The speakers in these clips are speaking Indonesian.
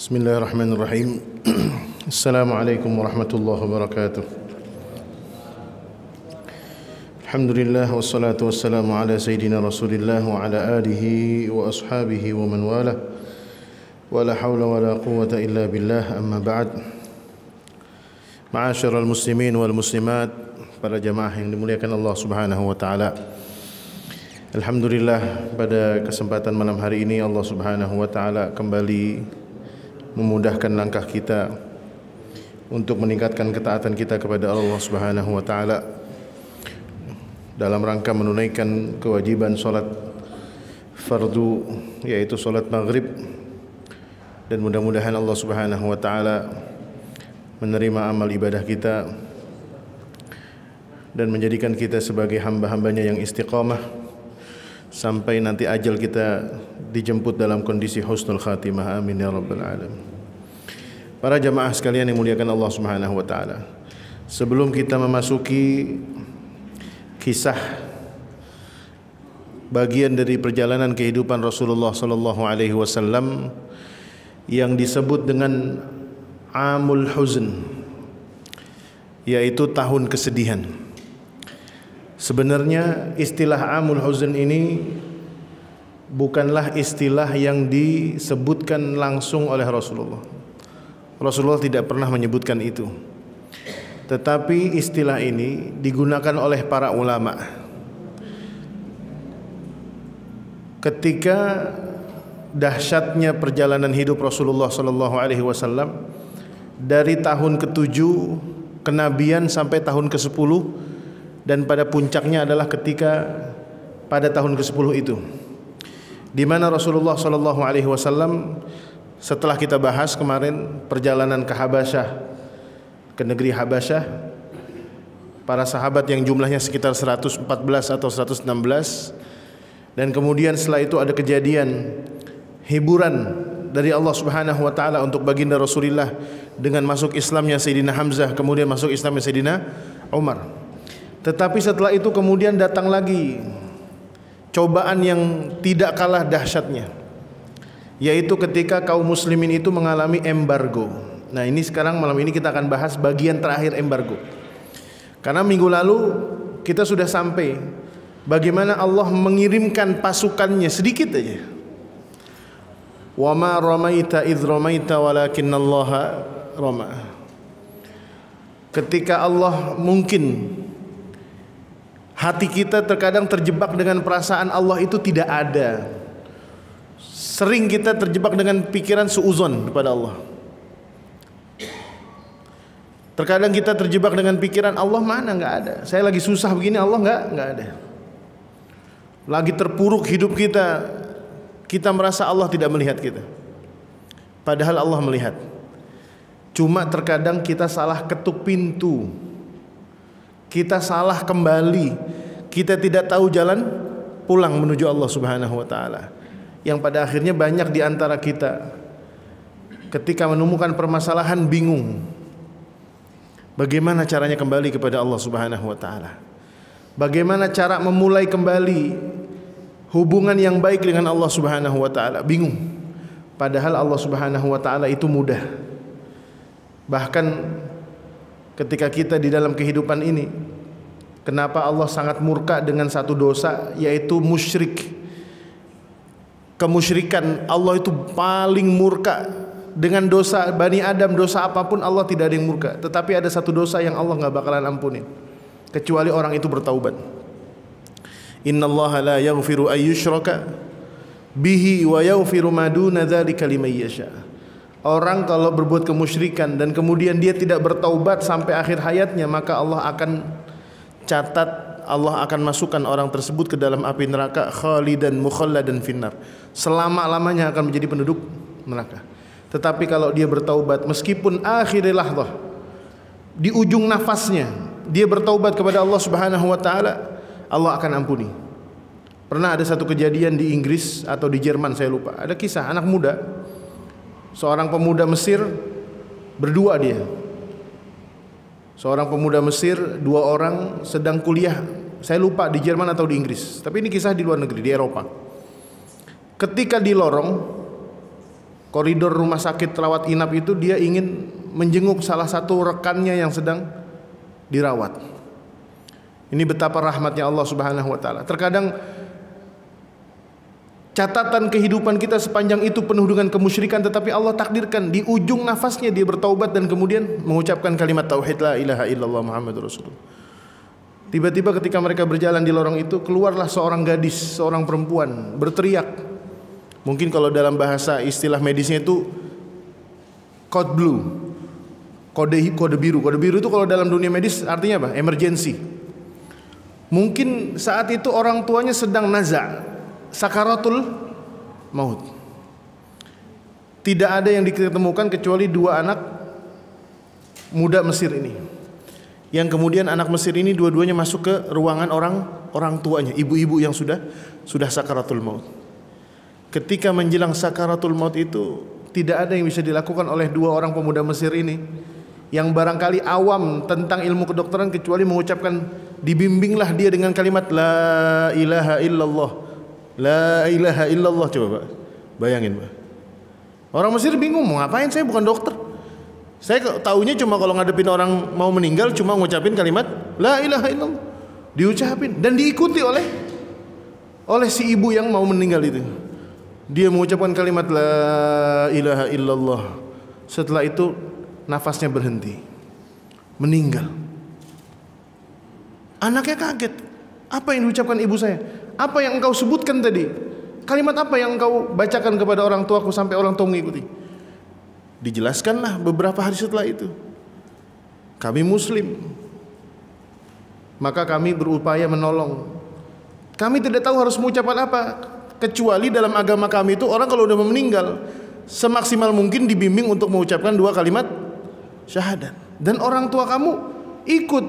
Bismillahirrahmanirrahim. Assalamualaikum warahmatullahi wabarakatuh. Alhamdulillah wassalatu wassalamu ala sayyidina Rasulillah wa ala alihi wa ashabihi wa man wala. Wa la hawla wa la quwwata illa billah, amma ba'd. Ma'asyiral muslimin wal muslimat, para jamaah yang dimuliakan Allah Subhanahu wa taala. Alhamdulillah, pada kesempatan malam hari ini Allah Subhanahu wa taala kembali memudahkan langkah kita untuk meningkatkan ketaatan kita kepada Allah Subhanahu wa taala dalam rangka menunaikan kewajiban salat fardu, yaitu salat maghrib. Dan mudah-mudahan Allah Subhanahu wa taala menerima amal ibadah kita dan menjadikan kita sebagai hamba-hambanya yang istiqamah sampai nanti ajal kita dijemput dalam kondisi husnul khatimah. Amin ya rabbal alamin. Para jamaah sekalian yang muliakan Allah Subhanahu wa taala, sebelum kita memasuki kisah bagian dari perjalanan kehidupan Rasulullah sallallahu alaihi wasallam yang disebut dengan Amul Huzn, yaitu tahun kesedihan. Sebenarnya istilah Amul Huzn ini bukanlah istilah yang disebutkan langsung oleh Rasulullah. Rasulullah tidak pernah menyebutkan itu. Tetapi istilah ini digunakan oleh para ulama ketika dahsyatnya perjalanan hidup Rasulullah sallallahu alaihi wasallam dari tahun ke-7 kenabian sampai tahun ke-10, dan pada puncaknya adalah ketika pada tahun ke-10 itu, di mana Rasulullah sallallahu alaihi wasallam setelah kita bahas kemarin perjalanan ke Habasyah, ke negeri Habasyah, para sahabat yang jumlahnya sekitar 114 atau 116, dan kemudian setelah itu ada kejadian hiburan dari Allah Subhanahu wa taala untuk baginda Rasulullah dengan masuk Islamnya Sayyidina Hamzah, kemudian masuk Islamnya Sayyidina Umar. Tetapi setelah itu kemudian datang lagi cobaan yang tidak kalah dahsyatnya, yaitu ketika kaum muslimin itu mengalami embargo. Nah, ini sekarang malam ini kita akan bahas bagian terakhir embargo. Karena minggu lalu kita sudah sampai bagaimana Allah mengirimkan pasukannya sedikit aja. Wa ma ramaita idz ramaita walakinallaha rama. Ketika Allah, mungkin hati kita terkadang terjebak dengan perasaan Allah itu tidak ada. Sering kita terjebak dengan pikiran suuzon kepada Allah. Terkadang kita terjebak dengan pikiran Allah mana, nggak ada. Saya lagi susah begini, Allah nggak ada. Lagi terpuruk hidup kita, kita merasa Allah tidak melihat kita. Padahal Allah melihat. Cuma terkadang kita salah ketuk pintu, kita salah kembali, kita tidak tahu jalan pulang menuju Allah Subhanahu wa taala. Yang pada akhirnya banyak di antara kita ketika menemukan permasalahan bingung bagaimana caranya kembali kepada Allah Subhanahu wa taala. Bagaimana cara memulai kembali hubungan yang baik dengan Allah Subhanahu wa taala, bingung. Padahal Allah Subhanahu wa taala itu mudah. Bahkan ketika kita di dalam kehidupan ini, kenapa Allah sangat murka dengan satu dosa, yaitu musyrik. Kemusyrikan, Allah itu paling murka dengan dosa Bani Adam. Dosa apapun Allah tidak ada yang murka, tetapi ada satu dosa yang Allah nggak bakalan ampunin kecuali orang itu bertaubat. Innallaha la yaghfiru ayyushraka bihi wa yaghfiru ma duna dzalika liman yasha. Orang kalau berbuat kemusyrikan dan kemudian dia tidak bertaubat sampai akhir hayatnya, maka Allah akan catat, Allah akan masukkan orang tersebut ke dalam api neraka khalidan mukhalladan finnar. Selama-lamanya akan menjadi penduduk neraka. Tetapi kalau dia bertaubat meskipun akhir lahzah, di ujung nafasnya dia bertaubat kepada Allah Subhanahu wa taala, Allah akan ampuni. Pernah ada satu kejadian di Inggris atau di Jerman, saya lupa. Ada kisah anak muda, seorang pemuda Mesir, berdua dia. Seorang pemuda Mesir, dua orang sedang kuliah. Saya lupa di Jerman atau di Inggris. Tapi ini kisah di luar negeri, di Eropa. Ketika di lorong, koridor rumah sakit rawat inap itu, dia ingin menjenguk salah satu rekannya yang sedang dirawat. Ini betapa rahmatnya Allah Subhanahu wa taala. Terkadang catatan kehidupan kita sepanjang itu penuh dengan kemusyrikan, tetapi Allah takdirkan di ujung nafasnya dia bertaubat dan kemudian mengucapkan kalimat tauhid la ilaha illallah Muhammadur Rasulullah. Tiba-tiba ketika mereka berjalan di lorong itu, keluarlah seorang gadis, seorang perempuan berteriak. Mungkin kalau dalam bahasa istilah medisnya itu code blue, kode biru. Kode biru itu kalau dalam dunia medis artinya apa? Emergency. Mungkin saat itu orang tuanya sedang naza, sakaratul maut. Tidak ada yang ditemukan kecuali dua anak muda Mesir ini. Yang kemudian anak Mesir ini dua-duanya masuk ke ruangan orang tuanya, ibu-ibu yang sudah sakaratul maut. Ketika menjelang sakaratul maut itu, tidak ada yang bisa dilakukan oleh dua orang pemuda Mesir ini yang barangkali awam tentang ilmu kedokteran, kecuali mengucapkan, dibimbinglah dia dengan kalimat la ilaha illallah. La ilaha illallah. Coba Pak, bayangin Pak. Orang Mesir bingung, mau ngapain, saya bukan dokter. Saya taunya cuma kalau ngadepin orang mau meninggal cuma ngucapin kalimat la ilaha illallah, diucapin dan diikuti oleh si ibu yang mau meninggal itu. Dia mengucapkan kalimat la ilaha illallah. Setelah itu nafasnya berhenti, meninggal. Anaknya kaget. Apa yang diucapkan ibu saya? Apa yang engkau sebutkan tadi? Kalimat apa yang engkau bacakan kepada orang tuaku sampai orang tua mengikuti? Dijelaskanlah beberapa hari setelah itu. Kami Muslim, maka kami berupaya menolong. Kami tidak tahu harus mengucapkan apa, kecuali dalam agama kami itu orang kalau udah meninggal semaksimal mungkin dibimbing untuk mengucapkan dua kalimat syahadat. Dan orang tua kamu ikut.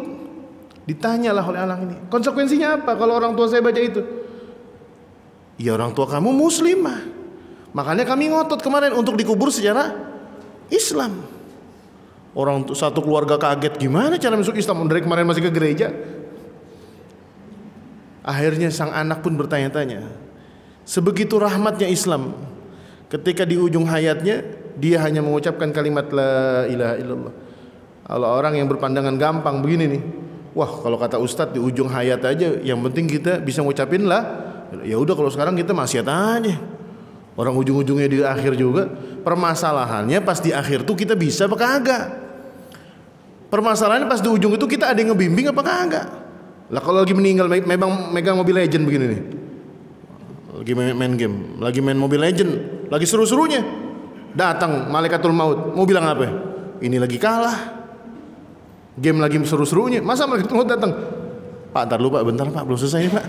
Ditanyalah oleh anak ini, konsekuensinya apa kalau orang tua saya baca itu? Ya orang tua kamu muslimah. Makanya kami ngotot kemarin untuk dikubur secara Islam. Orang satu keluarga kaget, gimana cara masuk Islam? Dari kemarin masih ke gereja. Akhirnya sang anak pun bertanya-tanya. Sebegitu rahmatnya Islam, ketika di ujung hayatnya dia hanya mengucapkan kalimat la ilaha illallah. Kalau orang yang berpandangan gampang begini nih, wah kalau kata Ustadz di ujung hayat aja, yang penting kita bisa ngucapin lah. Ya udah, kalau sekarang kita maksiat aja. Orang ujung-ujungnya di akhir juga. Permasalahannya pas di akhir tuh kita bisa apa kagak? Permasalahannya pas di ujung itu kita ada yang ngebimbing apa kagak? Lah kalau lagi meninggal memang megang Mobile Legend begini nih, lagi main game, lagi main Mobile Legend, lagi seru-serunya, datang malaikatul maut, mau bilang apa? Ini lagi kalah, game lagi seru-serunya, masa malaikatul maut datang? Pak, ntar lu Pak, bentar Pak, belum selesai Pak.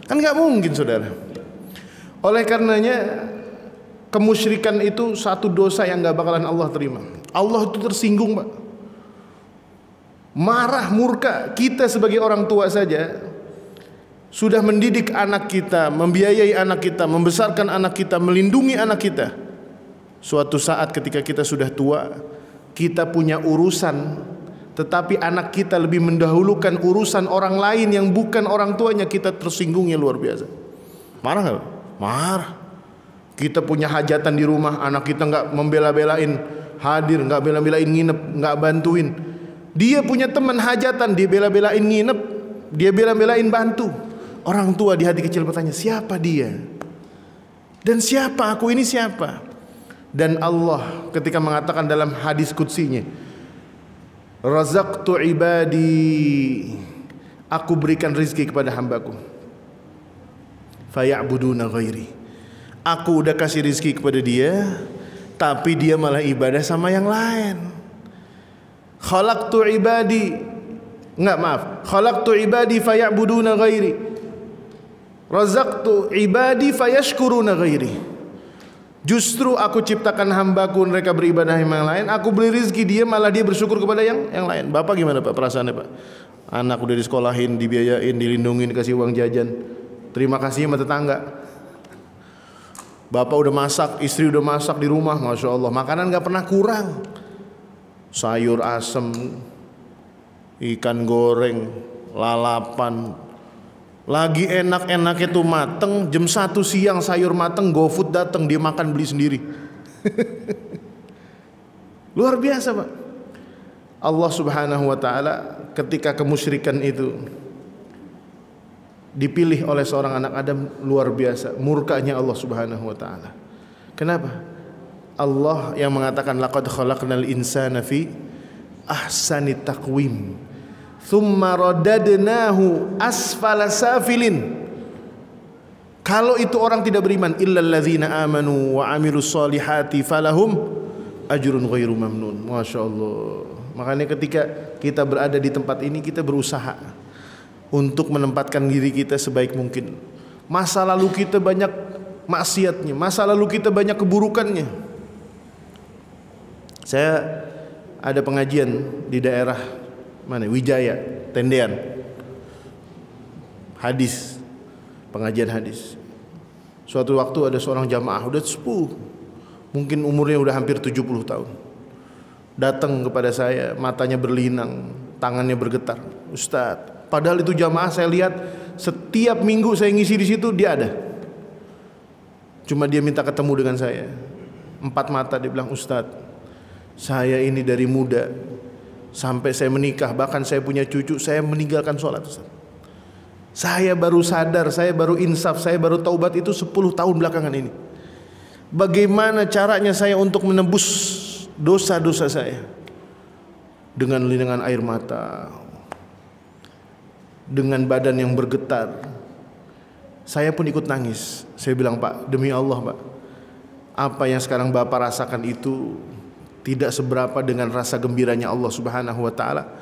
Kan nggak mungkin saudara. Oleh karenanya kemusyrikan itu satu dosa yang gak bakalan Allah terima. Allah itu tersinggung Pak, marah, murka. Kita sebagai orang tua saja sudah mendidik anak kita, membiayai anak kita, membesarkan anak kita, melindungi anak kita. Suatu saat ketika kita sudah tua, kita punya urusan, tetapi anak kita lebih mendahulukan urusan orang lain yang bukan orang tuanya, kita tersinggungnya luar biasa. Marah gak? Marah. Kita punya hajatan di rumah, anak kita nggak membela-belain hadir, nggak bela-belain nginep, nggak bantuin. Dia punya teman hajatan, dia bela-belain nginep, dia bela-belain bantu. Orang tua di hati kecil bertanya, siapa dia? Dan siapa aku ini siapa? Dan Allah ketika mengatakan dalam hadis qudsinya, razaqtu ibadi, aku berikan rizki kepada hambaku, faya'buduna ghairi, aku udah kasih rizki kepada dia, tapi dia malah ibadah sama yang lain. Khalaqtu ibadi, khalaqtu ibadi faya'buduna ghairi, razaqtu ibadi fayashkuruna ghairi. Justru aku ciptakan hambaku, mereka beribadah yang lain, aku beri rizki dia, malah dia bersyukur kepada yang lain. Bapak gimana Pak perasaannya Pak? Anak udah disekolahin, dibiayain, dilindungin, kasih uang jajan, terima kasih sama tetangga. Bapak udah masak, istri udah masak di rumah, Masya Allah, makanan gak pernah kurang. Sayur asem, ikan goreng, lalapan, lagi enak-enaknya tuh mateng. Jam 1 siang sayur mateng, GoFood datang, dia makan beli sendiri. Luar biasa, Pak. Allah Subhanahu wa taala ketika kemusyrikan itu dipilih oleh seorang anak Adam, luar biasa murkanya Allah Subhanahu wa taala. Kenapa? Allah yang mengatakan laqad khalaqnal insana fi ahsani taqwim thumma radadnahu asfala safilin. Kalau itu orang tidak beriman, illal ladzina amanu wa amilus solihati falahum ajrun ghairu mamnun. Masya Allah. Makanya ketika kita berada di tempat ini, kita berusaha untuk menempatkan diri kita sebaik mungkin. Masa lalu kita banyak maksiatnya, masa lalu kita banyak keburukannya. Saya ada pengajian di daerah mana? Wijaya, Tendean. Hadis, pengajian hadis. Suatu waktu ada seorang jamaah udah sepuh, mungkin umurnya udah hampir 70 tahun. Datang kepada saya, matanya berlinang, tangannya bergetar. Ustadz, padahal itu jamaah saya lihat setiap minggu saya ngisi di situ dia ada. Cuma dia minta ketemu dengan saya. 4 mata dia bilang, Ustadz, saya ini dari muda sampai saya menikah, bahkan saya punya cucu, saya meninggalkan sholat, Ustadz. Saya baru sadar, saya baru insaf, saya baru taubat itu 10 tahun belakangan ini. Bagaimana caranya saya untuk menebus dosa-dosa saya? Dengan air mata, dengan badan yang bergetar. Saya pun ikut nangis. Saya bilang, Pak, demi Allah, Pak, apa yang sekarang Bapak rasakan itu tidak seberapa dengan rasa gembiranya Allah Subhanahu wa taala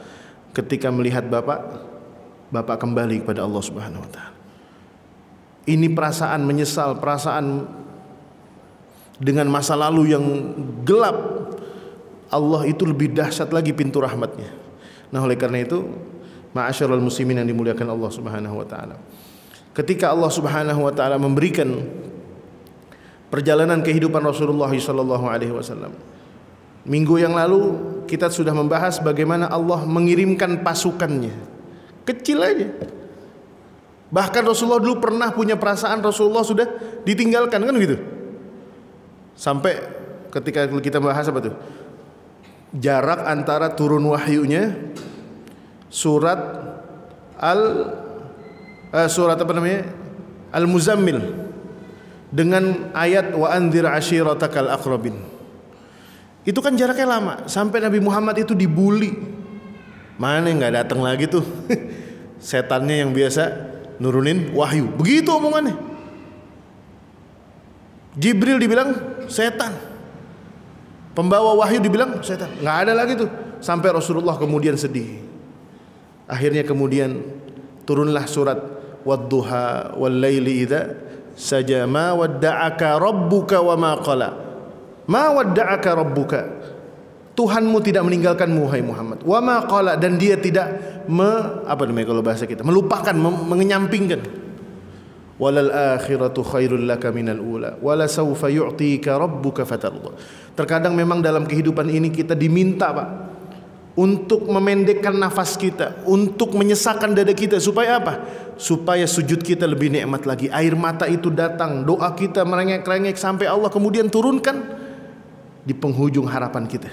ketika melihat Bapak kembali kepada Allah Subhanahu wa taala. Ini perasaan menyesal, perasaan dengan masa lalu yang gelap, Allah itu lebih dahsyat lagi pintu rahmatnya. Nah, oleh karena itu, ma'asyiral muslimin yang dimuliakan Allah Subhanahu wa taala, ketika Allah Subhanahu wa taala memberikan perjalanan kehidupan Rasulullah sallallahu alaihi wasallam, minggu yang lalu kita sudah membahas bagaimana Allah mengirimkan pasukannya. Kecil aja. Bahkan Rasulullah dulu pernah punya perasaan Rasulullah sudah ditinggalkan, kan gitu. Sampai ketika kita bahas apa tuh? Jarak antara turun wahyunya surat Al-Muzammil dengan ayat wa anzir ashiratakal aqrabin. Itu kan jaraknya lama, sampai Nabi Muhammad itu dibully. Mana nggak datang lagi tuh setannya yang biasa nurunin wahyu. Begitu omongannya. Jibril dibilang setan, pembawa wahyu dibilang setan. Nggak ada lagi tuh. Sampai Rasulullah kemudian sedih. Akhirnya kemudian turunlah surat wadduha wal laili idza saja ma wadda'aka rabbuka wa ma qala. Ma wadda'aka rabbuka, Tuhanmu tidak meninggalkanmu wahai Muhammad. Wa ma qala, dan dia tidak kalau bahasa kita, melupakan, mengenyampingkan. Walal akhiratu khairul laka minal ula wala sawfa yu'tika rabbuka fatarda. Terkadang memang dalam kehidupan ini kita diminta, Pak, untuk memendekkan nafas kita, untuk menyesakkan dada kita, supaya apa? Supaya sujud kita lebih nikmat lagi. Air mata itu datang, doa kita merengek-rengek sampai Allah kemudian turunkan di penghujung harapan kita.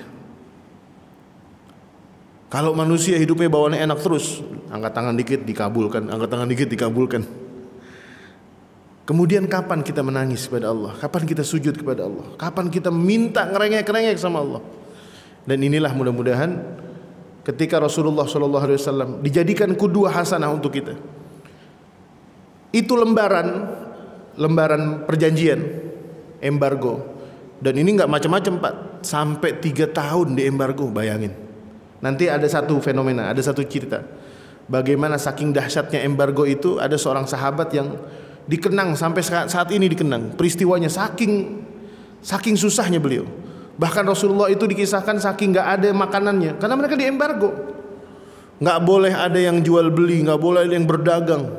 Kalau manusia hidupnya bawaannya enak terus, angkat tangan dikit dikabulkan, angkat tangan dikit dikabulkan. Kemudian kapan kita menangis kepada Allah? Kapan kita sujud kepada Allah? Kapan kita minta ngerengek-ngerengek sama Allah? Dan inilah mudah-mudahan ketika Rasulullah SAW dijadikan qudwah hasanah untuk kita. Itu lembaran perjanjian, embargo. Dan ini nggak macam-macam, Pak. Sampai 3 tahun di embargo, bayangin. Nanti ada satu fenomena, ada satu cerita. Bagaimana saking dahsyatnya embargo itu, ada seorang sahabat yang dikenang sampai saat ini dikenang peristiwanya, saking susahnya beliau. Bahkan Rasulullah itu dikisahkan saking nggak ada makanannya karena mereka di embargo. Nggak boleh ada yang jual beli, nggak boleh ada yang berdagang,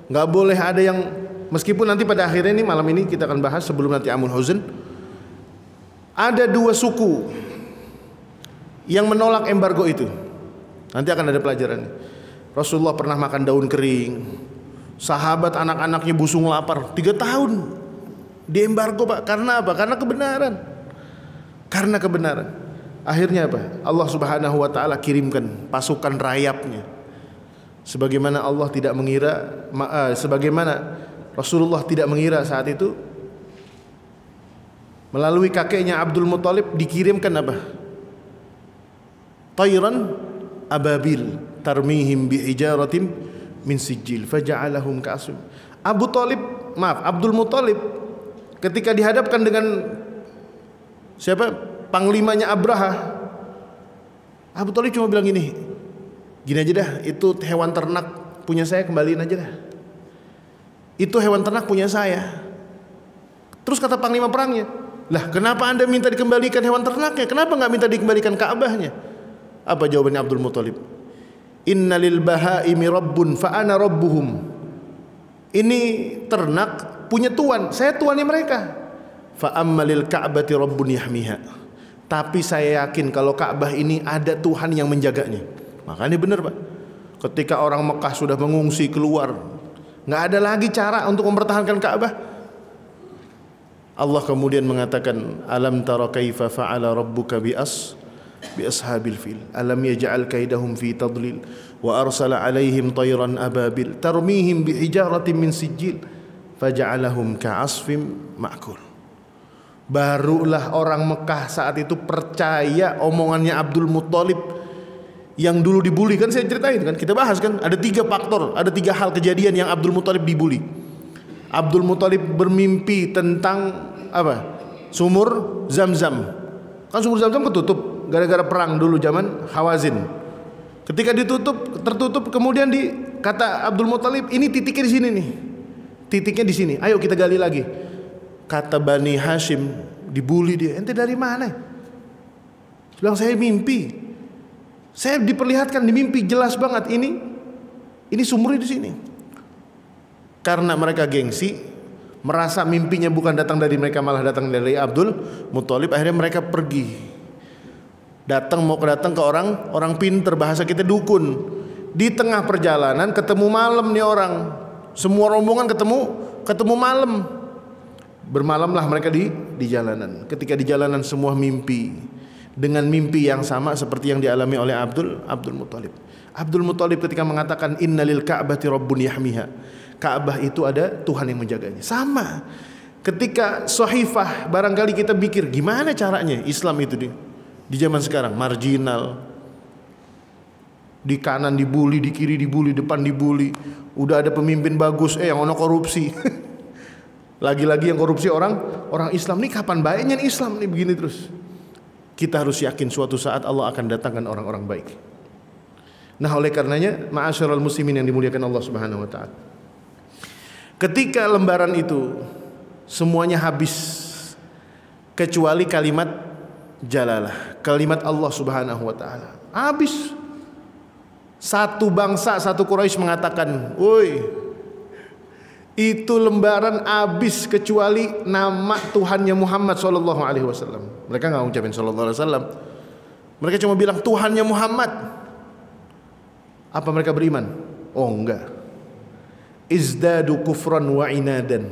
nggak boleh ada yang, meskipun nanti pada akhirnya ini malam ini kita akan bahas sebelum nanti Amul Huzn, ada 2 suku yang menolak embargo itu. Nanti akan ada pelajaran. Rasulullah pernah makan daun kering. Sahabat anak-anaknya busung lapar 3 tahun di embargo, Pak. Karena apa? Karena kebenaran. karena kebenaran. Akhirnya apa? Allah Subhanahu wa taala kirimkan pasukan rayapnya. Sebagaimana Allah tidak mengira, sebagaimana Rasulullah tidak mengira saat itu, melalui kakeknya Abdul Muthalib dikirimkan apa? Tayran ababil tarmihim bihijaratin min sijil faja'alahum ka'asfin. Abdul Muthalib ketika dihadapkan dengan siapa? Panglimanya Abraha. Abu Thalib cuma bilang gini aja dah, itu hewan ternak punya saya, kembaliin aja dah. Itu hewan ternak punya saya. Terus kata panglima perangnya, lah kenapa anda minta dikembalikan hewan ternaknya? Kenapa nggak minta dikembalikan Ka'bahnya? Apa jawabannya Abdul Muthalib? Innalil bahaimi rabbun fa ana rabbuhum. Ini ternak punya tuan, saya tuannya mereka. Fa ammalil ka'bati rabbun yahmiha. Tapi saya yakin kalau Ka'bah ini ada Tuhan yang menjaganya. Makanya benar Pak, ketika orang Mekah sudah mengungsi keluar, nggak ada lagi cara untuk mempertahankan Ka'bah. Allah kemudian mengatakan, alam tara kaifa fa'ala rabbuka bi ashabil fil alam yaj'al kaidahum fi tadlil wa arsala alaihim tayran ababil tarmihim bi hijaratin min sijil faja'alahum ka'asfim ma'kul. Barulah orang Mekah saat itu percaya omongannya Abdul Muthalib yang dulu dibully. Kan saya ceritain kan, kita bahas kan, ada 3 faktor, ada 3 hal kejadian yang Abdul Muthalib dibully. Abdul Muthalib bermimpi tentang apa? Sumur Zamzam. Kan sumur Zamzam ketutup gara-gara perang dulu zaman Hawazin. Ketika tertutup kemudian kata Abdul Muthalib, ini titiknya di sini nih. Titiknya di sini. Ayo kita gali lagi. Kata Bani Hashim, dibully dia, ente dari mana? Bilang saya mimpi. Saya diperlihatkan di mimpi jelas banget ini sumurnya di sini. Karena mereka gengsi, merasa mimpinya bukan datang dari mereka, malah datang dari Abdul Muthalib. Akhirnya mereka pergi. Mau datang ke orang pinter, bahasa kita dukun. Di tengah perjalanan ketemu malam nih orang. Semua rombongan ketemu malam. Bermalamlah mereka di jalanan. Ketika di jalanan semua mimpi dengan mimpi yang sama seperti yang dialami oleh Abdul Muthalib. Abdul Muthalib ketika mengatakan innalil ka'bati rabbun yahmiha. Ka'bah itu ada Tuhan yang menjaganya. Sama. Ketika Sahifah, barangkali kita pikir gimana caranya Islam itu di zaman sekarang, marginal. Di kanan dibully, di kiri dibully, depan dibully. Udah ada pemimpin bagus, yang ono korupsi. Lagi-lagi yang korupsi orang Islam. Nih kapan baiknya Islam nih begini terus. Kita harus yakin suatu saat Allah akan datangkan orang-orang baik. Nah oleh karenanya, ma'asyiral muslimin yang dimuliakan Allah Subhanahu wa taala, ketika lembaran itu semuanya habis kecuali kalimat jalalah, kalimat Allah Subhanahu wa taala. Habis. Satu bangsa, satu Quraisy mengatakan, "Woi, itu lembaran habis kecuali nama Tuhannya Muhammad sallallahu alaihi wasallam." Mereka enggak ucapin sallallahu alaihi wasallam. Mereka cuma bilang Tuhannya Muhammad. Apa mereka beriman? Oh enggak. Izdadu kufran wa inadan.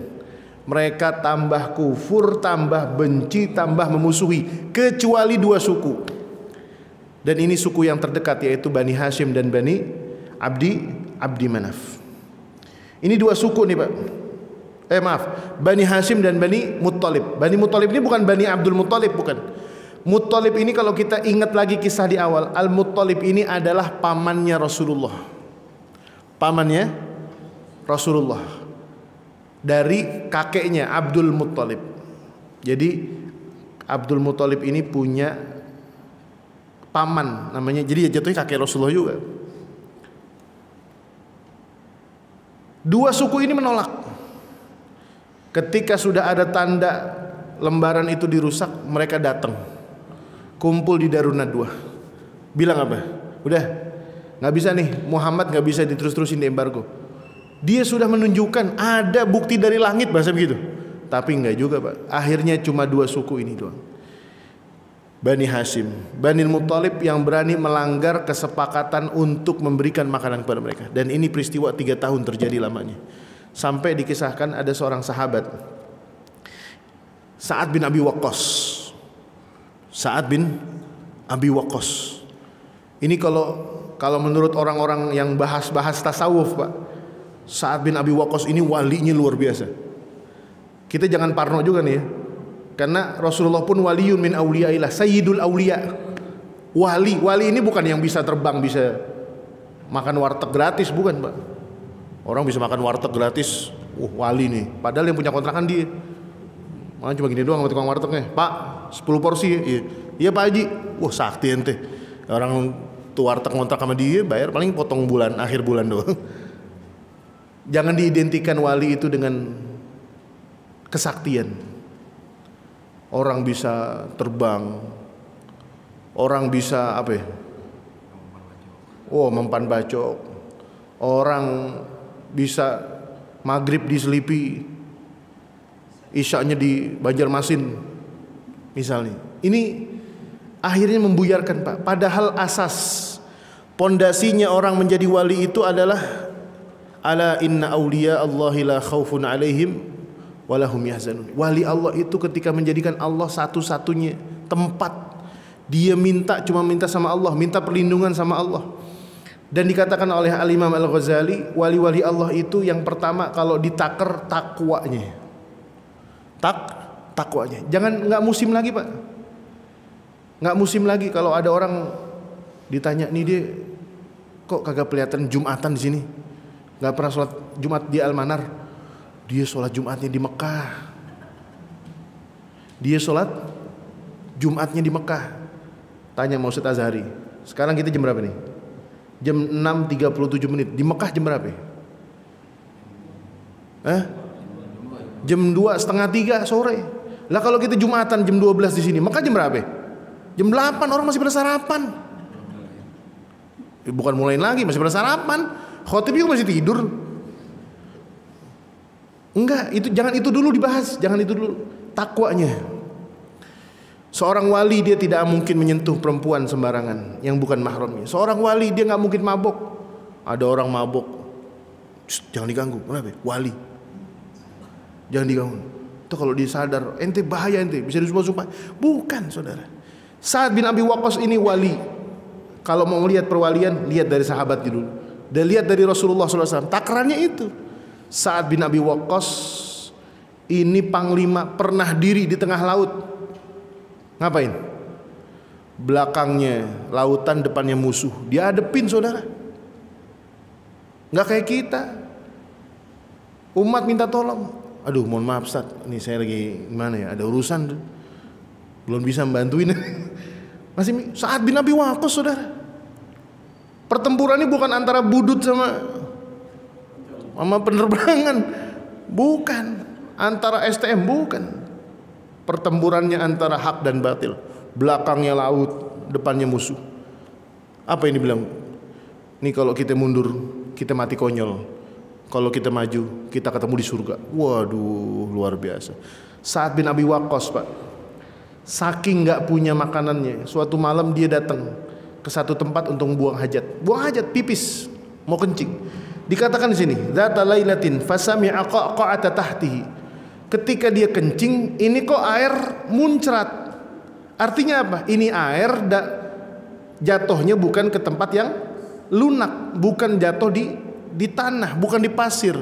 Mereka tambah kufur, tambah benci, tambah memusuhi, kecuali 2 suku. Dan ini suku yang terdekat, yaitu Bani Hashim dan Bani Abdi Manaf. Ini 2 suku nih Pak. Bani Hashim dan Bani Muthalib. Bani Muthalib ini bukan Bani Abdul Muthalib, bukan. Muthalib ini kalau kita ingat lagi kisah di awal, Al-Muthalib ini adalah pamannya Rasulullah. Pamannya Rasulullah dari kakeknya Abdul Muthalib. Jadi Abdul Muthalib ini punya paman namanya, jadi jatuhnya kakek Rasulullah juga. 2 suku ini menolak. Ketika sudah ada tanda lembaran itu dirusak, mereka datang, kumpul di Darun Nadwah. Bilang apa? Udah, nggak bisa nih, Muhammad nggak bisa diterus-terusin di embargo. Dia sudah menunjukkan ada bukti dari langit, bahasa begitu. Tapi nggak juga Pak. Akhirnya cuma 2 suku ini doang. Bani Hashim, Bani Muthalib yang berani melanggar kesepakatan untuk memberikan makanan kepada mereka. Dan ini peristiwa 3 tahun terjadi lamanya. Sampai dikisahkan ada seorang sahabat, Sa'ad bin Abi Waqqas. Sa'ad bin Abi Waqqas. Ini kalau menurut orang-orang yang bahas tasawuf, Pak, Sa'ad bin Abi Waqqas ini walinya luar biasa. Kita jangan parno juga nih ya. Karena Rasulullah pun waliyun min auliyaillah, sayyidul auliya. Wali ini bukan yang bisa terbang, bisa makan warteg gratis, bukan, Pak. Orang bisa makan warteg gratis, wali nih. Padahal yang punya kontrakan dia. Malah cuma gini doang sama tukang wartegnya. Pak, 10 porsi. Iya Pak Haji. Wah, sakti ente. Orang tuh warteg ngontrak sama dia bayar paling potong bulan, akhir bulan doang. Jangan diidentikan wali itu dengan kesaktian. Orang bisa terbang. Orang bisa apa ya? Mempan bacok. Orang bisa maghrib diselipi, isyaknya di Banjarmasin misalnya. Ini akhirnya membuyarkan, Pak. Padahal asas pondasinya orang menjadi wali itu adalah ala inna awliya Allahi la khaufun alaihim walahum yahzanun. Wali Allah itu ketika menjadikan Allah satu-satunya tempat dia cuma minta sama Allah, minta perlindungan sama Allah. Dan dikatakan oleh Al-Imam Al-Ghazali, wali-wali Allah itu yang pertama kalau ditaker takwanya. Takwanya. Nggak musim lagi, Pak. Nggak musim lagi kalau ada orang ditanya, nih dia kok kagak kelihatan Jumatan di sini, nggak pernah sholat Jumat di Al-Manar. Dia sholat Jumatnya di Mekah. Dia sholat Jumatnya di Mekah. Tanya mau Ustaz Azhari, sekarang kita jam berapa nih? Jam 6.37 menit. Di Mekah jam berapa? Jam 2:30 sore. Lah kalau kita Jumatan jam 12 di sini, Mekah jam berapa? Jam 8, orang masih pada sarapan. Bukan mulai lagi, masih pada sarapan. Khotib juga masih tidur. Enggak, jangan itu dulu dibahas, jangan itu dulu. Takwanya. Seorang wali dia tidak mungkin menyentuh perempuan sembarangan yang bukan mahramnya. Seorang wali dia nggak mungkin mabok. Ada orang mabok, jangan diganggu. Kenapa? Wali. Jangan diganggu. Itu kalau dia sadar, ente bahaya, ente bisa disumpah-sumpah. Bukan, saudara. Sa'ad bin Abi Waqqas ini wali. Kalau mau melihat perwalian, lihat dari sahabat dulu. Dan lihat dari Rasulullah SAW. Takarannya itu. Sa'ad bin Abi Waqqas ini panglima, pernah diri di tengah laut. Ngapain? Belakangnya lautan, depannya musuh. Dia hadepin, saudara. Nggak kayak kita. Umat minta tolong. Aduh, mohon maaf Ustaz, ini saya lagi gimana ya? Ada urusan, belum bisa membantuin. Masih Sa'ad bin Abi Waqqas, saudara. Pertempurannya bukan antara budut sama penerbangan, bukan. Antara STM, bukan. Pertempurannya antara hak dan batil. Belakangnya laut, depannya musuh. Apa yang dibilang? Nih kalau kita mundur, kita mati konyol. Kalau kita maju, kita ketemu di surga. Waduh, luar biasa. Sa'ad bin Abi Waqqas, Pak, saking gak punya makanannya, suatu malam dia datang ke satu tempat untuk buang hajat. Buang hajat, pipis, mau kencing. Dikatakan di sini, dzata lailatin fasami'a qaqa'ata tahtihi. Ketika dia kencing, ini kok air muncrat. Artinya apa? Ini air jatuhnya bukan ke tempat yang lunak, bukan jatuh di tanah, bukan di pasir,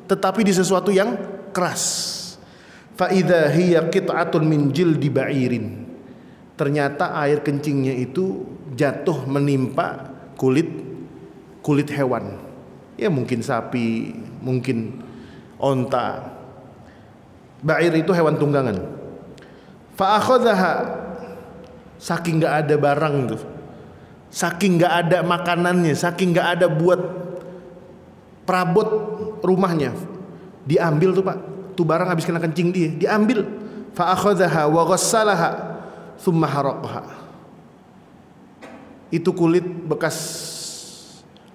tetapi di sesuatu yang keras. Fa idza hiya qit'atun min jildi ba'irin. Ternyata air kencingnya itu jatuh menimpa kulit hewan. Ya mungkin sapi, mungkin onta. Ba'ir itu hewan tunggangan. Fa akhadhaha, saking gak ada barang tuh, saking gak ada makanannya, saking gak ada buat perabot rumahnya, diambil tuh, Pak. Tuh barang habis kena kencing dia, diambil. Fa akhadhaha wa ghassalaha thumma haraqaha. Itu kulit bekas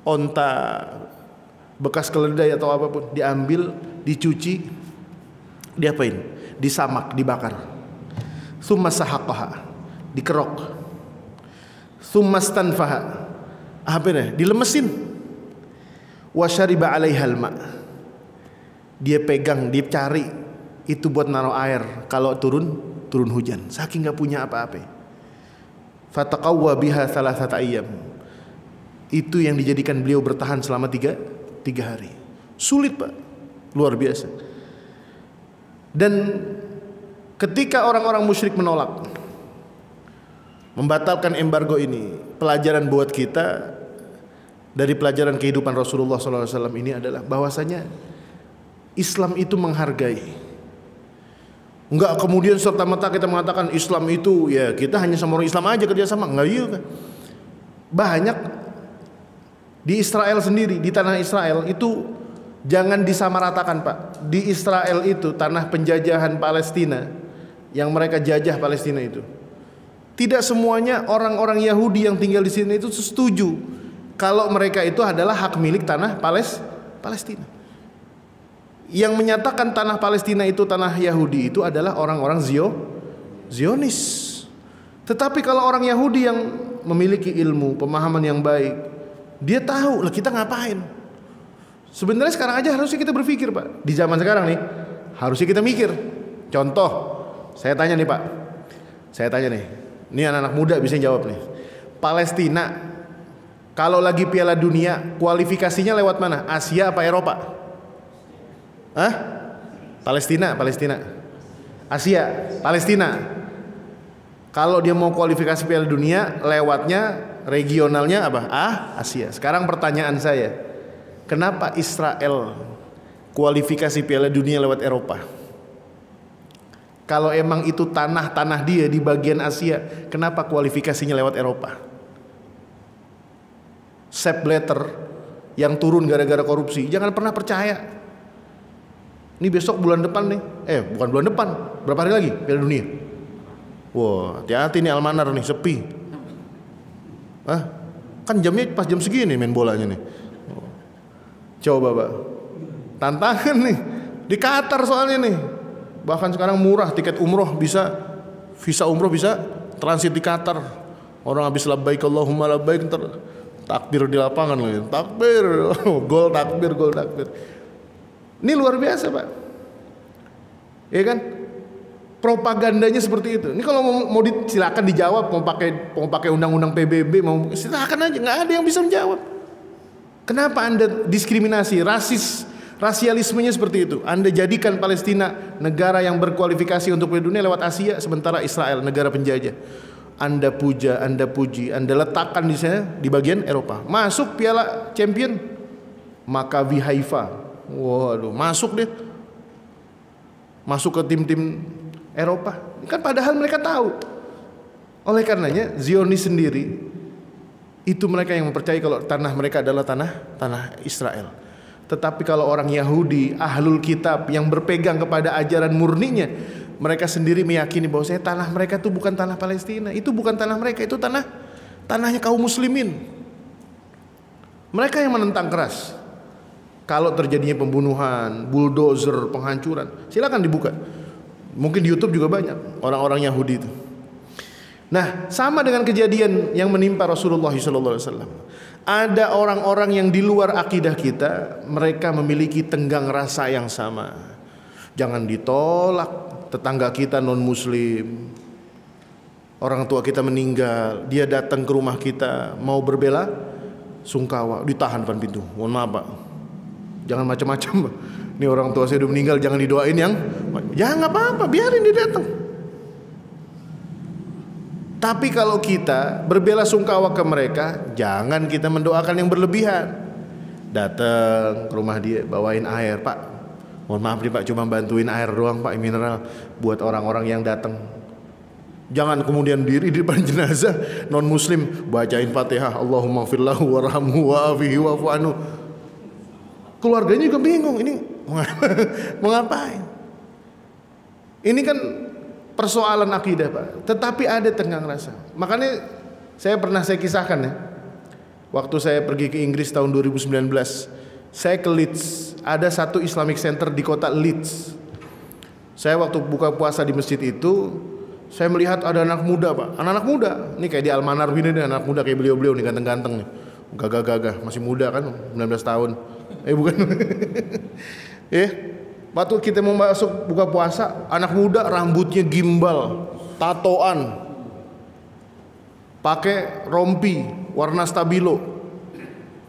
onta, bekas keledai atau apapun, diambil, dicuci, diapain? Disamak, dibakar. Tsumma sahaqaha, dikerok. Tsumma stanfaha, apa ini? Dilemesin. Wa syariba 'alaiha al-ma. Dia pegang, dia cari itu buat naruh air kalau turun hujan. Saking enggak punya apa-apa. Fataqawwa biha thalathata ayyam. Itu yang dijadikan beliau bertahan selama tiga hari. Sulit Pak, luar biasa. Dan ketika orang-orang musyrik menolak, membatalkan embargo ini, pelajaran buat kita dari pelajaran kehidupan Rasulullah SAW ini adalah bahwasanya Islam itu menghargai. Enggak kemudian serta-merta kita mengatakan Islam itu ya kita hanya sama orang Islam aja kerjasama. Enggak iya kan. Banyak di Israel sendiri, di tanah Israel itu jangan disamaratakan Pak. Di Israel itu tanah penjajahan Palestina yang mereka jajah Palestina itu. Tidak semuanya orang-orang Yahudi yang tinggal di sini itu setuju kalau mereka itu adalah hak milik tanah Palestina. Yang menyatakan tanah Palestina itu tanah Yahudi itu adalah orang-orang Zionis. Tetapi kalau orang Yahudi yang memiliki ilmu, pemahaman yang baik, dia tahu lah kita ngapain. Sebenarnya sekarang aja harusnya kita berpikir Pak. Di zaman sekarang nih harusnya kita mikir. Contoh, saya tanya nih Pak. Saya tanya nih. Ini anak-anak muda bisa jawab nih. Palestina kalau lagi Piala Dunia kualifikasinya lewat mana? Asia apa Eropa? Hah? Palestina. Asia, Palestina. Kalau dia mau kualifikasi Piala Dunia, lewatnya regionalnya apa? Asia. Sekarang pertanyaan saya, kenapa Israel kualifikasi Piala Dunia lewat Eropa? Kalau emang itu tanah dia di bagian Asia, kenapa kualifikasinya lewat Eropa? Sepp Blatter yang turun gara-gara korupsi, jangan pernah percaya. Ini besok bulan depan nih, bukan bulan depan, berapa hari lagi Piala Dunia? Wah, hati-hati nih Almanar nih, sepi. Kan jamnya pas jam segini main bolanya nih. Coba Pak, tantangan nih di Qatar soalnya nih. Bahkan sekarang murah tiket umroh bisa, visa umroh bisa transit di Qatar. Orang habis labbaik Allahumma labbaik takbir di lapangan loh, takbir, gol takbir. Ini luar biasa Pak, ya kan? Propagandanya seperti itu. Ini kalau mau silakan dijawab, mau pakai undang-undang PBB, mau silakan aja, nggak ada yang bisa menjawab. Kenapa Anda diskriminasi, rasialismenya seperti itu? Anda jadikan Palestina negara yang berkualifikasi untuk Piala Dunia lewat Asia, sementara Israel negara penjajah. Anda puja, Anda puji, Anda letakkan di sana di bagian Eropa. Masuk Piala Champion, Maccabi Haifa. Waduh, masuk deh. Masuk ke tim-tim Eropa. Kan padahal mereka tahu. Oleh karenanya Zionis sendiri itu mereka yang mempercayai kalau tanah mereka adalah tanah Israel. Tetapi kalau orang Yahudi, ahlul kitab yang berpegang kepada ajaran murninya, mereka sendiri meyakini bahwa tanah mereka itu bukan tanah Palestina, itu bukan tanah mereka, itu tanahnya kaum muslimin. Mereka yang menentang keras. Kalau terjadinya pembunuhan, bulldozer, penghancuran, silakan dibuka. Mungkin di YouTube juga banyak orang-orang Yahudi itu. Nah, sama dengan kejadian yang menimpa Rasulullah SAW. Ada orang-orang yang di luar akidah kita, mereka memiliki tenggang rasa yang sama. Jangan ditolak, tetangga kita non-muslim, orang tua kita meninggal, dia datang ke rumah kita mau berbela sungkawa, ditahan depan pintu. Mohon maaf Pak, jangan macam-macam. Ini orang tua saya udah meninggal, jangan didoain yang ya nggak apa-apa, biarin dia datang. Tapi kalau kita berbela sungkawa ke mereka, jangan kita mendoakan yang berlebihan. Datang ke rumah dia, bawain air, Pak. Mohon maaf nih Pak, cuma bantuin air doang Pak, mineral buat orang-orang yang datang. Jangan kemudian diri di depan jenazah non muslim bacain Fatihah, Allahumma firlahu warhamhu wa'afihi wa'fu anhu. Keluarganya juga bingung, ini mau ngapain? Ini kan persoalan akidah Pak, tetapi ada tenggang rasa. Makanya saya kisahkan ya, waktu saya pergi ke Inggris tahun 2019, saya ke Leeds, ada satu Islamic Center di kota Leeds. Saya waktu buka puasa di masjid itu, saya melihat ada anak muda Pak, anak-anak muda, ini kayak di Almanar ini anak muda kayak beliau-beliau nih, ganteng-ganteng nih, gagah-gagah, masih muda kan, 19 tahun. Bukan. Waktu kita mau masuk buka puasa, anak muda rambutnya gimbal, tatoan. pakai rompi warna stabilo,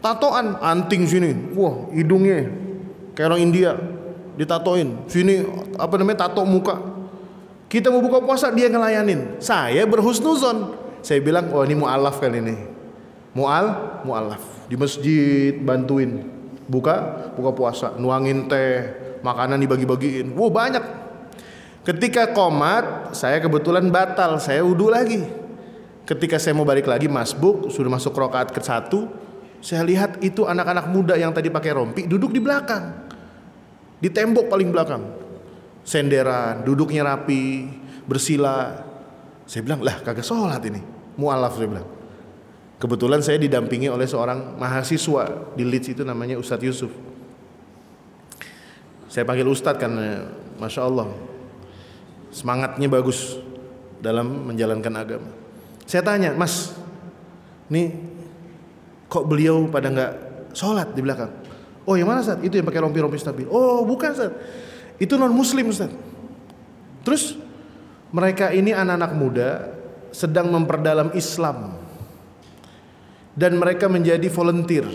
tatoan anting sini, wah hidungnya kayak orang India ditatoin, sini apa namanya tato muka. Kita mau buka puasa dia ngelayanin, saya berhusnuzon, saya bilang oh ini mu'alaf kali ini, mu'alaf di masjid bantuin buka puasa, nuangin teh, makanan dibagi-bagiin, wah banyak. Ketika qomat saya kebetulan batal, saya wudu lagi. Ketika saya mau balik lagi masbuk, sudah masuk rakaat ke-1, saya lihat itu anak-anak muda yang tadi pakai rompi duduk di belakang, di tembok paling belakang, senderan, duduknya rapi, bersila. Saya bilang lah kagak sholat ini, mu'alaf saya bilang. Kebetulan saya didampingi oleh seorang mahasiswa di Leeds itu namanya Ustadz Yusuf. Saya panggil Ustadz karena Masya Allah semangatnya bagus dalam menjalankan agama. Saya tanya, Mas, nih kok beliau pada nggak sholat di belakang? Oh yang mana Ustaz? Itu yang pakai rompi-rompi stabil. Oh bukan Ustaz, itu non muslim Ustaz. Terus mereka ini anak-anak muda sedang memperdalam Islam, dan mereka menjadi volunteer,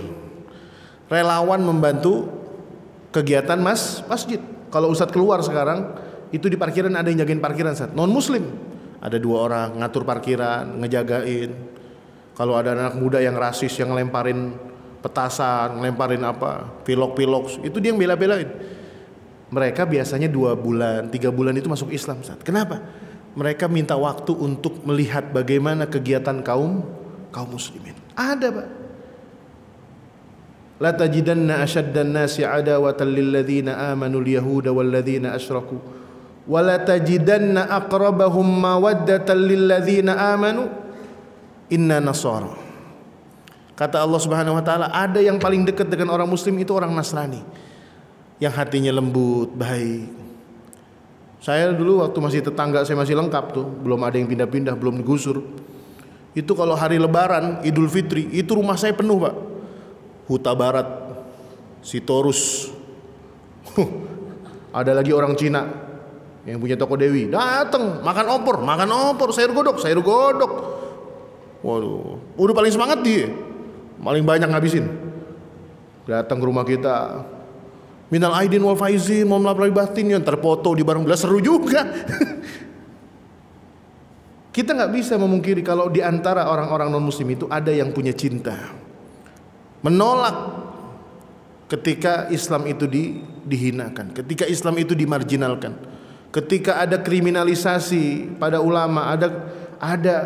relawan membantu kegiatan masjid. Kalau Ustaz keluar sekarang, itu di parkiran ada yang jagain parkiran Ustaz, non muslim. Ada 2 orang ngatur parkiran, ngejagain. Kalau ada anak muda yang rasis, yang ngelemparin petasan, ngelemparin apa, pilok-pilok, itu dia yang bela-belain. Mereka biasanya 2 bulan, 3 bulan itu masuk Islam Ustaz. Kenapa? Mereka minta waktu untuk melihat bagaimana kegiatan kaum muslimin. Ada Pak. La tajidanna ashaddan nasi adawatan lil ladzina amanu al yahuda wal ladzina asyraku wa la tajidanna aqrabahum mawaddatan lil ladzina amanu inna nasara. Kata Allah Subhanahu wa taala, ada yang paling dekat dengan orang muslim itu orang Nasrani, yang hatinya lembut, baik. Saya dulu waktu masih tetangga, saya masih lengkap tuh, belum ada yang pindah-pindah, belum digusur. Itu kalau hari lebaran, Idul Fitri, itu rumah saya penuh Pak. Huta Barat, Sitorus, ada lagi orang Cina yang punya toko Dewi, datang makan opor, sayur godok. Waduh, udah paling semangat dia, paling banyak ngabisin. Datang ke rumah kita, minal aidin wal faizin, mohon maaf lahir batin, yang terfoto di barang belas, seru juga. Kita nggak bisa memungkiri kalau di antara orang-orang non muslim itu ada yang punya cinta, menolak ketika Islam itu dihinakan, ketika Islam itu dimarginalkan, ketika ada kriminalisasi pada ulama, ada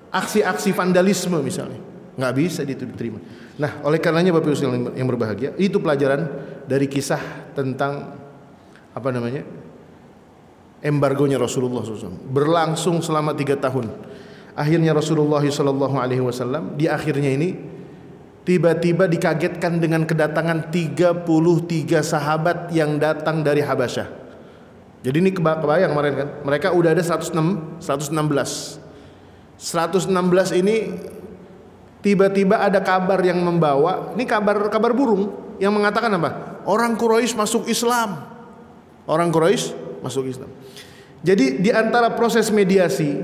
aksi-aksi vandalisme misalnya, nggak bisa diterima. Nah, oleh karenanya Bapak Ibu yang berbahagia, itu pelajaran dari kisah tentang apa namanya, embargonya Rasulullah SAW, berlangsung selama 3 tahun. Akhirnya Rasulullah SAW di akhirnya ini tiba-tiba dikagetkan dengan kedatangan 33 sahabat yang datang dari Habasyah. Jadi ini kebayang kemarin kan, mereka udah ada 116 ini tiba-tiba ada kabar yang membawa, ini kabar burung yang mengatakan apa? Orang Quraisy masuk Islam. Jadi di antara proses mediasi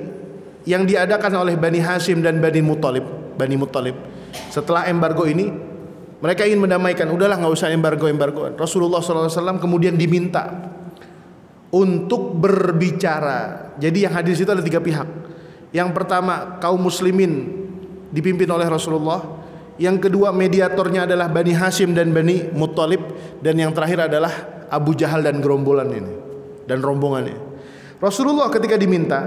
yang diadakan oleh Bani Hashim dan Bani Muttalib, setelah embargo ini mereka ingin mendamaikan, udahlah nggak usah embargoan. Rasulullah SAW kemudian diminta untuk berbicara. Jadi yang hadir itu ada 3 pihak. Yang pertama kaum muslimin dipimpin oleh Rasulullah, yang kedua mediatornya adalah Bani Hashim dan Bani Muttalib, dan yang terakhir adalah Abu Jahal dan gerombolan ini dan rombongannya. Rasulullah ketika diminta,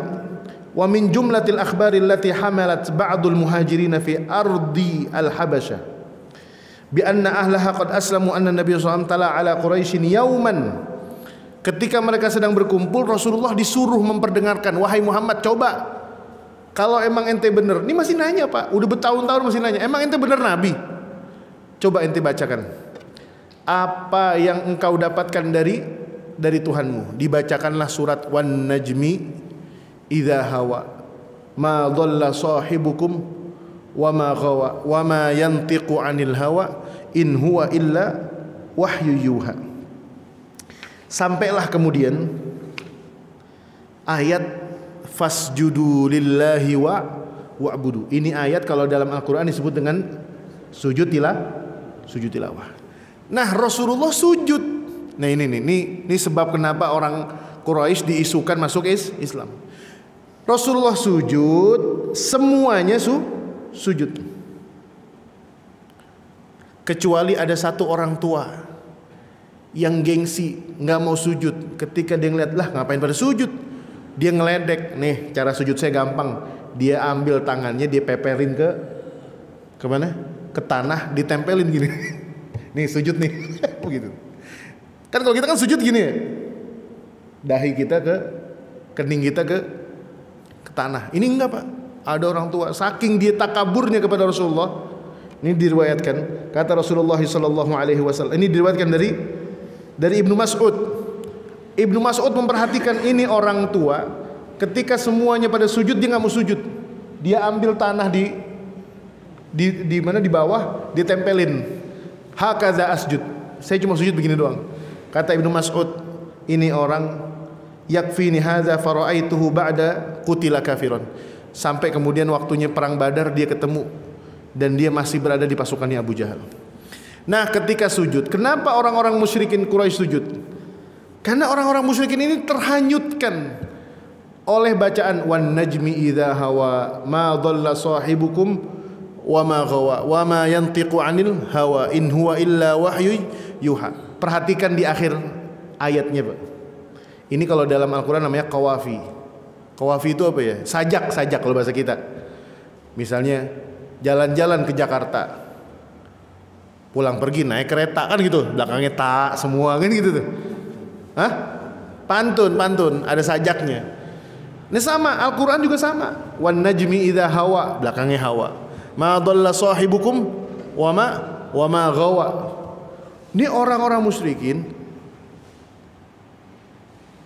wa min jumlatil akhbari allati hamalat ba'dul muhajirin fi ardi al-Habasyah bi anna ahlaha qad aslamu anna Nabi sallallahu alaihi wasallam tala ala Quraisyin yauman. Ketika mereka sedang berkumpul, Rasulullah disuruh memperdengarkan, wahai Muhammad, coba kalau emang ente bener, ini masih nanya Pak, udah bertahun-tahun masih nanya, emang ente bener Nabi? Coba ente bacakan apa yang engkau dapatkan dari Tuhanmu. Dibacakanlah surat Wan Najmi idza hawa ma dhalla sahibukum wa ma ghawa wa ma yantiqu anil hawa in huwa illa wahyu yuha. Sampailah kemudian ayat fasjudu lillahi wa'budu. Ini ayat kalau dalam Al-Qur'an disebut dengan sujud tilawah. Nah, Rasulullah sujud. Nah, ini sebab kenapa orang Quraisy diisukan masuk Islam. Rasulullah sujud, semuanya sujud. Kecuali ada satu orang tua yang gengsi, nggak mau sujud. Ketika dia ngeliat, lah ngapain pada sujud? Dia ngeledek. Nih, cara sujud saya gampang. Dia ambil tangannya, dia peperin ke mana? Ke tanah, ditempelin gini. Nih sujud nih. Begitu. Kan kalau kita kan sujud gini ya. Dahi kita ke kening kita ke tanah. Ini enggak, Pak. Ada orang tua saking dia takaburnya kepada Rasulullah. Ini diriwayatkan kata Rasulullah sallallahu alaihi wasallam. Ini diriwayatkan dari Ibnu Mas'ud. Ibnu Mas'ud memperhatikan ini orang tua, ketika semuanya pada sujud dia nggak mau sujud. Dia ambil tanah di mana di bawah, ditempelin. Hakaza asjud. Saya cuma sujud begini doang. Kata Ibnu Mas'ud, ini orang yakfini hadza faraaituhu ba'da qutila kafiran. Sampai kemudian waktunya perang Badar dia ketemu dan dia masih berada di pasukannya Abu Jahal. Nah, ketika sujud, kenapa orang-orang musyrikin Quraisy sujud? Karena orang-orang musyrikin ini terhanyutkan oleh bacaan wan najmi idza hawa ma dhalla sahibukum wa ma ghawa wa ma yantiqu 'anil hawa in huwa illa wahyu yuha. Perhatikan di akhir ayatnya, Pak. Ini kalau dalam Al-Qur'an namanya qawafi. Qawafi itu apa ya? Sajak kalau bahasa kita. Misalnya jalan-jalan ke Jakarta, pulang pergi naik kereta kan gitu, belakangnya ta semua kan gitu tuh. Hah? Pantun ada sajaknya. Ini sama, Al-Qur'an juga sama. Wan najmi idza hawa, belakangnya hawa. Ma dhalla sahibukum wa ma ghawa. Ini orang-orang musyrikin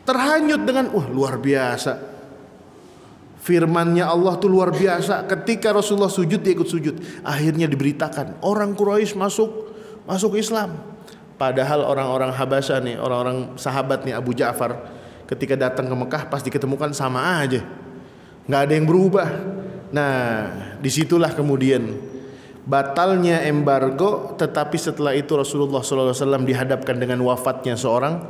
terhanyut dengan luar biasa. Firman-Nya Allah tuh luar biasa. Ketika Rasulullah sujud dia ikut sujud. Akhirnya diberitakan orang Quraisy masuk Islam. Padahal orang-orang Habasyah nih, orang-orang sahabat nih Abu Ja'far ketika datang ke Mekah pas diketemukan sama aja. Nggak ada yang berubah. Nah, disitulah kemudian batalnya embargo. Tetapi setelah itu Rasulullah SAW dihadapkan dengan wafatnya seorang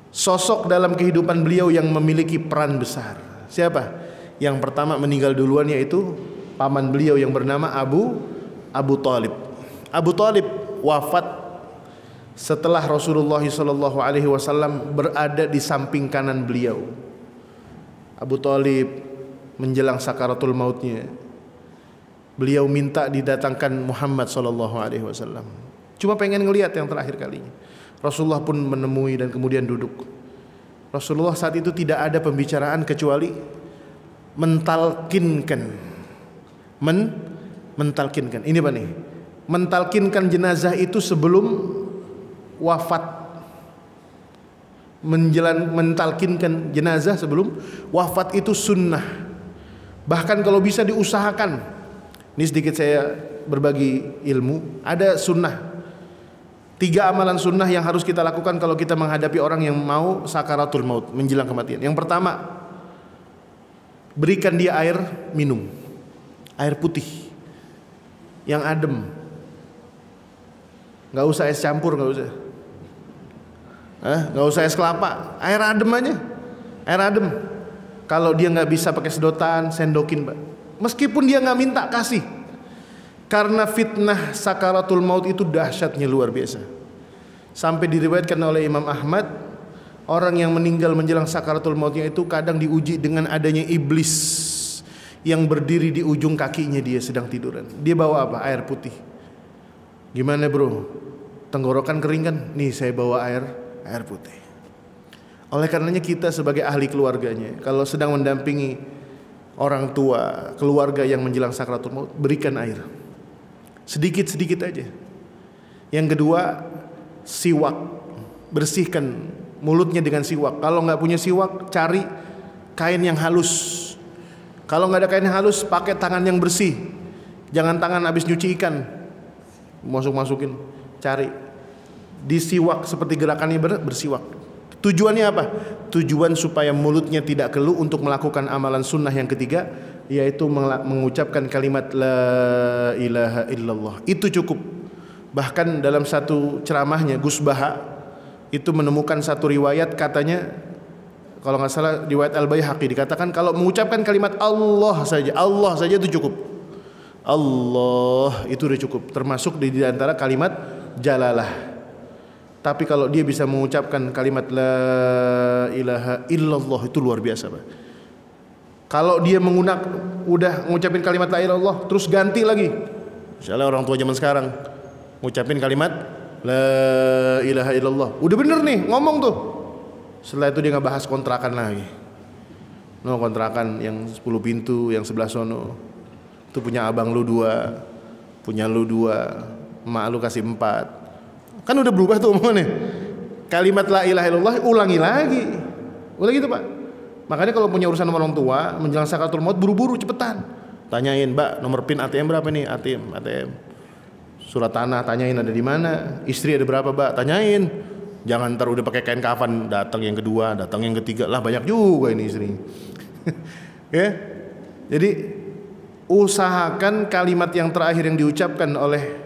sosok dalam kehidupan beliau yang memiliki peran besar. Siapa? Yang pertama meninggal duluan yaitu paman beliau yang bernama Abu Thalib. Abu Thalib wafat setelah Rasulullah SAW berada di samping kanan beliau. Abu Thalib menjelang sakaratul mautnya, beliau minta didatangkan Muhammad SAW. Cuma pengen ngelihat yang terakhir kalinya. Rasulullah pun menemui dan kemudian duduk. Rasulullah saat itu tidak ada pembicaraan kecuali mentalkinkan. Mentalkinkan. Ini Pak nih. Mentalkinkan jenazah itu sebelum wafat. Mentalkinkan jenazah sebelum wafat itu sunnah. Bahkan kalau bisa diusahakan. Ini sedikit saya berbagi ilmu. Ada sunnah. 3 amalan sunnah yang harus kita lakukan kalau kita menghadapi orang yang mau sakaratul maut, menjelang kematian. Yang pertama, berikan dia air minum, air putih yang adem. Gak usah es campur, gak usah. Gak usah es kelapa, air adem aja, air adem. Kalau dia gak bisa pakai sedotan, sendokin, Pak. Meskipun dia gak minta, kasih. Karena fitnah sakaratul maut itu dahsyatnya luar biasa. Sampai diriwayatkan oleh Imam Ahmad, orang yang meninggal menjelang sakaratul mautnya itu kadang diuji dengan adanya iblis yang berdiri di ujung kakinya dia sedang tiduran. Dia bawa apa? Air putih. Gimana bro? Tenggorokan kering kan? Nih saya bawa air putih. Oleh karenanya kita sebagai ahli keluarganya, kalau sedang mendampingi orang tua, keluarga yang menjelang sakaratul maut, berikan air. Sedikit-sedikit aja. Yang kedua, siwak. Bersihkan mulutnya dengan siwak. Kalau nggak punya siwak, cari kain yang halus. Kalau nggak ada kain yang halus, pakai tangan yang bersih. Jangan tangan habis nyuci ikan, masukin. Cari disiwak seperti gerakannya bersiwak. Tujuannya apa? Tujuan supaya mulutnya tidak keluh untuk melakukan amalan sunnah yang ketiga, yaitu mengucapkan kalimat la ilaha illallah. Itu cukup. Bahkan dalam satu ceramahnya Gus Baha itu menemukan satu riwayat, katanya kalau nggak salah riwayat Al-Baihaqi, dikatakan kalau mengucapkan kalimat Allah saja itu cukup. Allah itu udah cukup, termasuk di antara kalimat jalalah. Tapi kalau dia bisa mengucapkan kalimat la ilaha illallah itu luar biasa, Pak. Kalau dia udah ngucapin kalimat la ilaha illallah terus ganti lagi, misalnya orang tua zaman sekarang ngucapin kalimat la ilaha illallah, udah bener nih ngomong tuh, setelah itu dia ngebahas kontrakan lagi. No, kontrakan yang 10 pintu yang sebelah sono itu punya abang lu 2, punya lu 2, emak lu kasih 4. Kan udah berubah tuh omongannya. Kalimat la ilaha illallah ulangi lagi. Udah gitu, Pak. Makanya kalau punya urusan sama orang tua menjelang sakaratul maut, buru-buru cepetan. Tanyain, "Mbak, nomor PIN ATM berapa nih?" ATM. Surat tanah tanyain ada di mana. Istri ada berapa, Mbak? Tanyain. Jangan ntar udah pakai kain kafan datang yang kedua, datang yang ketiga. Lah banyak juga ini istri. Ya. Jadi usahakan kalimat yang terakhir yang diucapkan oleh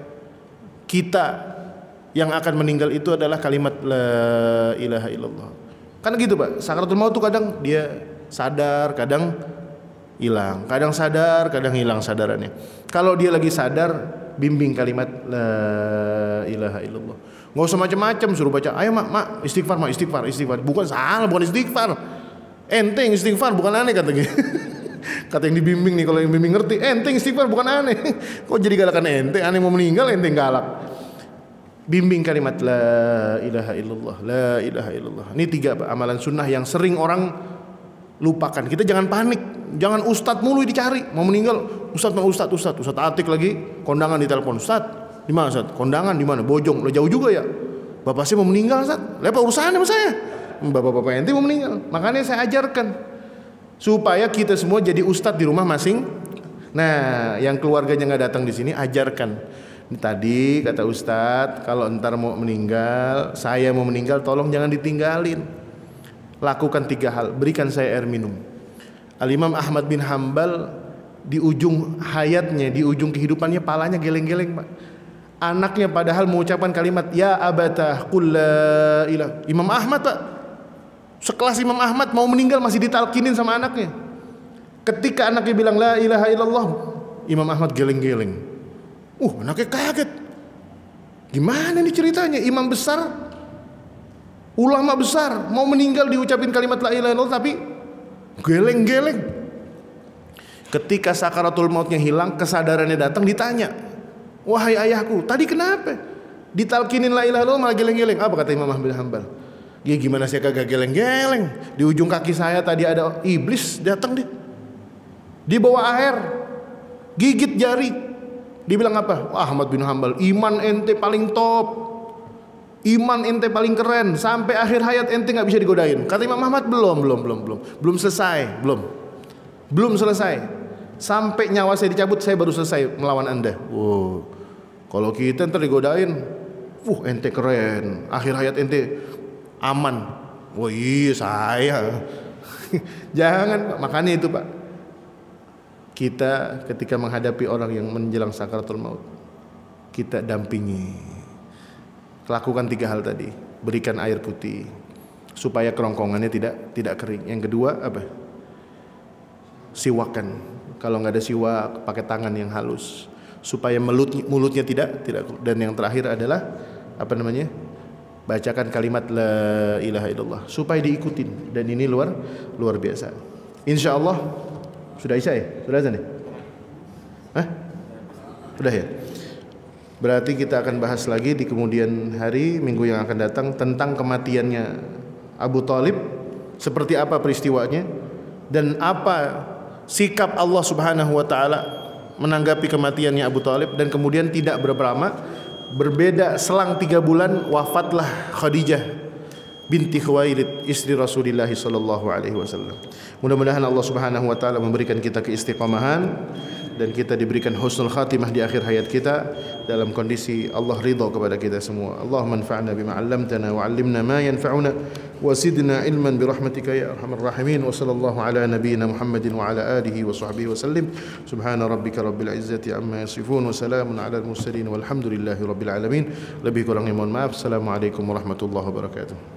kita yang akan meninggal itu adalah kalimat la ilaha illallah. Kan gitu, Pak. Sakaratul maut tuh kadang dia sadar, kadang hilang. Kadang sadar, kadang hilang sadarannya. Kalau dia lagi sadar, bimbing kalimat la ilaha illallah. Nggak usah macam-macam, suruh baca, "Ayo mak, istighfar, mak, istighfar." Bukan salah, bukan istighfar. Enteng istighfar, bukan aneh katanya. Kata yang dibimbing nih, kalau yang bimbing ngerti, enteng istighfar bukan aneh. Kok jadi galakan ente? Aneh mau meninggal, ente galak. Bimbing kalimat la ilaha illallah, la ilaha illallah. Ini 3 amalan sunnah yang sering orang lupakan. Kita jangan panik, jangan ustadz mulu dicari. Mau meninggal, ustadz Atik lagi kondangan di telepon. Ustadz, di mana Ustadz? Kondangan di mana? Bojong. Lo jauh juga ya. Bapak saya mau meninggal, Ustadz. Apa urusannya sama saya? Bapak-bapak ente mau meninggal. Makanya saya ajarkan supaya kita semua jadi ustadz di rumah masing. Nah, yang keluarganya nggak datang di sini, ajarkan. Tadi kata Ustadz, kalau entar mau meninggal, saya mau meninggal, tolong jangan ditinggalin. Lakukan 3 hal. Berikan saya air minum. Al-Imam Ahmad bin Hambal di ujung hayatnya, di ujung kehidupannya, palanya geleng-geleng, Pak. Anaknya padahal mengucapkan kalimat ya abatah qul la ilah. Imam Ahmad, Pak, sekelas Imam Ahmad mau meninggal masih ditalkinin sama anaknya. Ketika anaknya bilang la ilaha illallah, Imam Ahmad geleng-geleng. Anaknya kaget. Gimana nih ceritanya? Imam besar, ulama besar, mau meninggal diucapin kalimat la ilaha illallah tapi geleng-geleng. Ketika sakaratul mautnya hilang, kesadarannya datang, ditanya, "Wahai ayahku, tadi kenapa? Ditalkinin la ilaha illallah malah geleng-geleng." Apa kata Imam Ahmad bin Hanbal? "Ya gimana saya kagak geleng-geleng? Di ujung kaki saya tadi ada iblis datang deh. Dia bawa air, gigit jari." Dibilang apa? Ahmad bin Hanbal, iman ente paling top, iman ente paling keren, sampai akhir hayat ente nggak bisa digodain. Kata Imam Ahmad, belum selesai, belum selesai. Sampai nyawa saya dicabut, saya baru selesai melawan anda. Kalau kita ntar digodain, ente keren, akhir hayat ente aman. Iya saya. Jangan, makanya itu, Pak. Kita ketika menghadapi orang yang menjelang sakaratul maut, kita dampingi. Lakukan 3 hal tadi. Berikan air putih supaya kerongkongannya tidak kering. Yang kedua apa? Siwakan. Kalau nggak ada siwak, pakai tangan yang halus supaya mulutnya tidak. Dan yang terakhir adalah apa namanya? Bacakan kalimat la ilaha illallah supaya diikutin. Dan ini luar biasa. Insya Allah. Sudah isya ya? Sudah azan ya? Sudah ya? Berarti kita akan bahas lagi di kemudian hari, minggu yang akan datang, tentang kematiannya Abu Thalib, seperti apa peristiwanya dan apa sikap Allah Subhanahu wa taala menanggapi kematiannya Abu Thalib. Dan kemudian tidak berapa lama, berbeda selang 3 bulan, wafatlah Khadijah binti Khuwailid, istri Rasulullah sallallahu alaihi wasallam. Mudah-mudahan Allah Subhanahu wa taala memberikan kita keistiqomahan dan kita diberikan husnul khatimah di akhir hayat kita dalam kondisi Allah ridha kepada kita semua. Allahumma anfa'na bima 'allamtana wa 'allimna ma yanfa'una وزدنا علما برحمتك يا أرحم الراحمين وصلى الله على نبينا محمد وعلى آله وصحبه وسلم سبحان ربك رب العزة عما يصفون وسلام على المرسلين والحمد لله رب العالمين. Lebih kurangnya mohon maaf. Assalamualaikum warahmatullahi wabarakatuh.